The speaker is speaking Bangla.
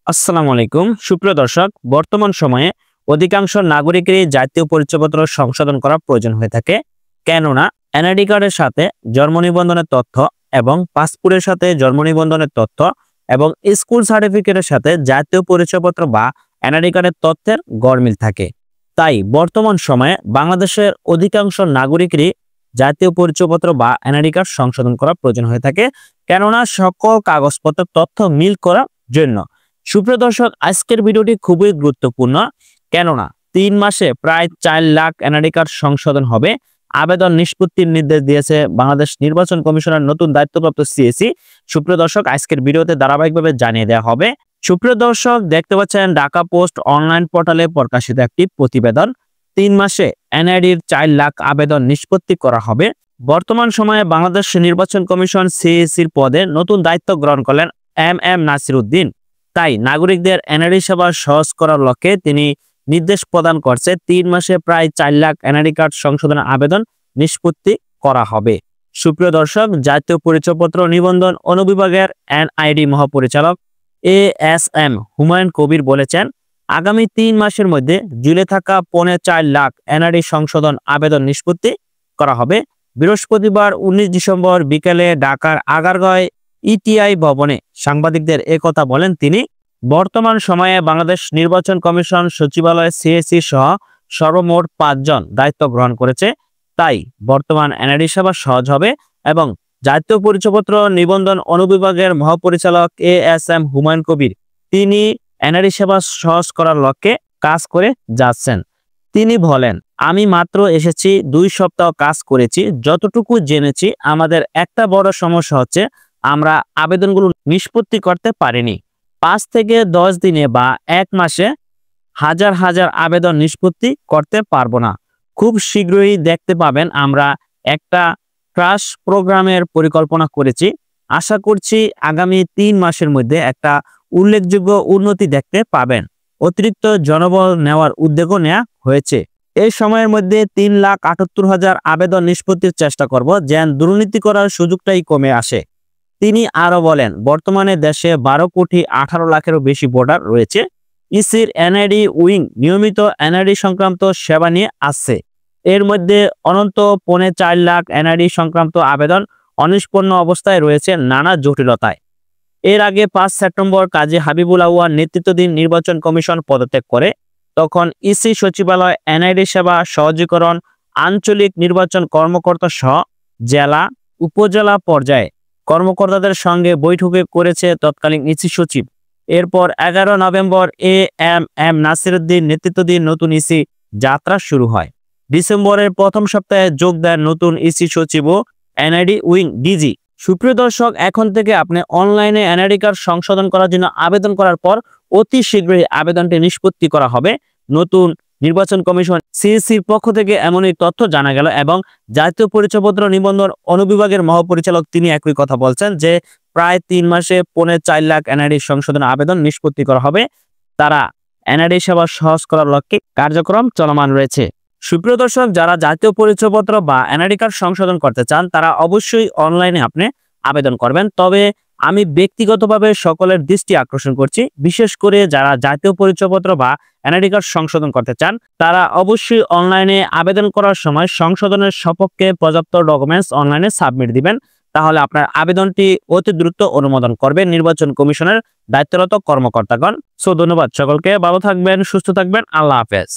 আসসালামু আলাইকুম সুপ্রিয় দর্শক, বর্তমান সময়ে অধিকাংশ নাগরিকেরই জাতীয় পরিচয়পত্র সংশোধন করা প্রয়োজন হয়ে থাকে। কেননা এনআইডি কার্ডের সাথে জন্ম নিবন্ধনের তথ্য এবং পাসপোর্টের সাথে জন্ম নিবন্ধনের তথ্য এবং স্কুল সার্টিফিকেটের সাথে জাতীয় পরিচয়পত্র বা এনআইডি কার্ডের তথ্যের গরমিল থাকে। তাই বর্তমান সময়ে বাংলাদেশের অধিকাংশ নাগরিকেরই জাতীয় পরিচয়পত্র বা এনআইডি কার্ড সংশোধন করা প্রয়োজন হয়ে থাকে, কেননা সকল কাগজপত্রের তথ্য মিল করার জন্য। সুপ্রিয় দর্শক, আজকের ভিডিওটি খুবই গুরুত্বপূর্ণ, কেননা 3 মাসে প্রায় 4 লাখ এনআইডি কার্ড সংশোধন হবে। আবেদন নিষ্পত্তির নির্দেশ দিয়েছে বাংলাদেশ নির্বাচন কমিশনের নতুন দায়িত্বপ্রাপ্ত সিএসি। সুপ্রিয় দর্শক, আজকের ভিডিওতে ধারাবাহিকভাবে জানিয়ে দেওয়া হবে। সুপ্রিয় দর্শক, দেখতে পাচ্ছেন ঢাকা পোস্ট অনলাইন পোর্টালে প্রকাশিত একটি প্রতিবেদন। 3 মাসে এনআইডির 4 লাখ আবেদন নিষ্পত্তি করা হবে। বর্তমান সময়ে বাংলাদেশ নির্বাচন কমিশন সিএসির পদে নতুন দায়িত্ব গ্রহণ করলেন এম নাসির উদ্দিন। তাই নাগরিকদের এনআইডি সেবা সহজ করার লক্ষ্যে তিনি নির্দেশ প্রদান করছে 3 মাসে প্রায় 4 লাখ এনআইডি কার্ড সংশোধনের আবেদন নিষ্পত্তি করা হবে। সুপ্রিয় দর্শক, জাতীয় পরিচয়পত্র নিবন্ধন অনুবিভাগের এনআইডি মহাপরিচালক এএসএম হুমায়ুন কবির বলেছেন, আগামী 3 মাসের মধ্যে ঝুলে থাকা 4.5 লাখ এনআইডি সংশোধন আবেদন নিষ্পত্তি করা হবে। বৃহস্পতিবার 19 ডিসেম্বর বিকেলে ঢাকার আগারগাঁওয়ে ইটিআই ভবনে সাংবাদিকদের একথা বলেন তিনি। বর্তমান সময়ে বাংলাদেশ নির্বাচন কমিশন সচিবালয় সিএসি সহ সর্বমোট 5 জন দায়িত্ব গ্রহণ করেছে। তাই বর্তমান এনআইডি সেবা সহজ হবে এবং জাতীয় পরিচয়পত্র নিবন্ধন অনুবিভাগের মহাপরিচালক এএসএম হুমায়ুন কবির তিনি এনআইডি সেবা সহজ করার লক্ষ্যে কাজ করে যাচ্ছেন। তিনি বলেন, আমি মাত্র এসেছি, 2 সপ্তাহ কাজ করেছি। যতটুকু জেনেছি, আমাদের একটা বড় সমস্যা হচ্ছে আমরা আবেদনগুলো নিষ্পত্তি করতে পারিনি। 5 থেকে 10 দিনে বা 1 মাসে হাজার হাজার আবেদন নিষ্পত্তি করতে পারবো না। খুব শীঘ্রই দেখতে পাবেন আমরা একটা ক্রাশ প্রোগ্রামের পরিকল্পনা করেছি। আশা করছি আগামী 3 মাসের মধ্যে একটা উল্লেখযোগ্য উন্নতি দেখতে পাবেন। অতিরিক্ত জনবল নেওয়ার উদ্যোগও নেওয়া হয়েছে। এই সময়ের মধ্যে 3,78,000 আবেদন নিষ্পত্তির চেষ্টা করব, যেন দুর্নীতি করার সুযোগটাই কমে আসে। তিনি আরো বলেন, বর্তমানে দেশে 12 কোটি 18 লাখেরও বেশি ভোটার রয়েছে। ইসির এনআইডি উইং নিয়মিত এনআইডি সংক্রান্ত সেবা নিয়ে আসছে। এর মধ্যে অনন্ত 4.5 লাখ এনআইডি সংক্রান্ত আবেদন অনিষ্পন্ন অবস্থায় রয়েছে নানা জটিলতায়। এর আগে 5 সেপ্টেম্বর কাজী হাবিবুল আউয়াল নেতৃত্বাধীন নির্বাচন কমিশন পদত্যাগ করে। তখন ইসি সচিবালয় এনআইডি সেবা সহজীকরণ আঞ্চলিক নির্বাচন কর্মকর্তা সহ জেলা উপজেলা পর্যায়ে কর্মকর্তাদের সঙ্গে বৈঠকে করেছে তৎকালীন ইসি সচিব। এরপর 11 নভেম্বর এম নাসির উদ্দিন নেতৃত্বাধীন নতুন ইসি যাত্রা শুরু হয়। ডিসেম্বরের প্রথম সপ্তাহে যোগ দেন নতুন ইসি সচিব ও এনআইডি উইং ডিজি। সুপ্রিয় দর্শক, এখন থেকে আপনি অনলাইনে এনআইডি কার্ড সংশোধন করার জন্য আবেদন করার পর অতি শীঘ্রই আবেদনটি নিষ্পত্তি করা হবে। নতুন নির্বাচন কমিশন সিএসির পক্ষ থেকে এমনই তথ্য জানা গেল এবং জাতীয় পরিচয়পত্র নিবন্ধন অনুবিভাগের মহাপরিচালক তিনি একই কথা বলছেন যে প্রায় 3 মাসে 4.5 লাখ এনআইডি সংশোধন আবেদন নিষ্পত্তি করা হবে। তারা এনআইডি সেবা সহজ করার লক্ষ্যে কার্যক্রম চলমান রয়েছে। সুপ্রিয় দর্শক, যারা জাতীয় পরিচয়পত্র বা এনআইডি কার্ড সংশোধন করতে চান তারা অবশ্যই অনলাইনে আপনি আবেদন করবেন। তবে আমি ব্যক্তিগতভাবে সকলের দৃষ্টি আকর্ষণ করছি, বিশেষ করে যারা জাতীয় পরিচয়পত্র বা এনআইডি কার্ড সংশোধন করতে চান তারা অবশ্যই অনলাইনে আবেদন করার সময় সংশোধনের সপক্ষে পর্যাপ্ত ডকুমেন্টস অনলাইনে সাবমিট দিবেন। তাহলে আপনার আবেদনটি অতি দ্রুত অনুমোদন করবে নির্বাচন কমিশনের দায়িত্বরত কর্মকর্তাগণ। ধন্যবাদ সকলকে, ভালো থাকবেন, সুস্থ থাকবেন, আল্লাহ হাফেজ।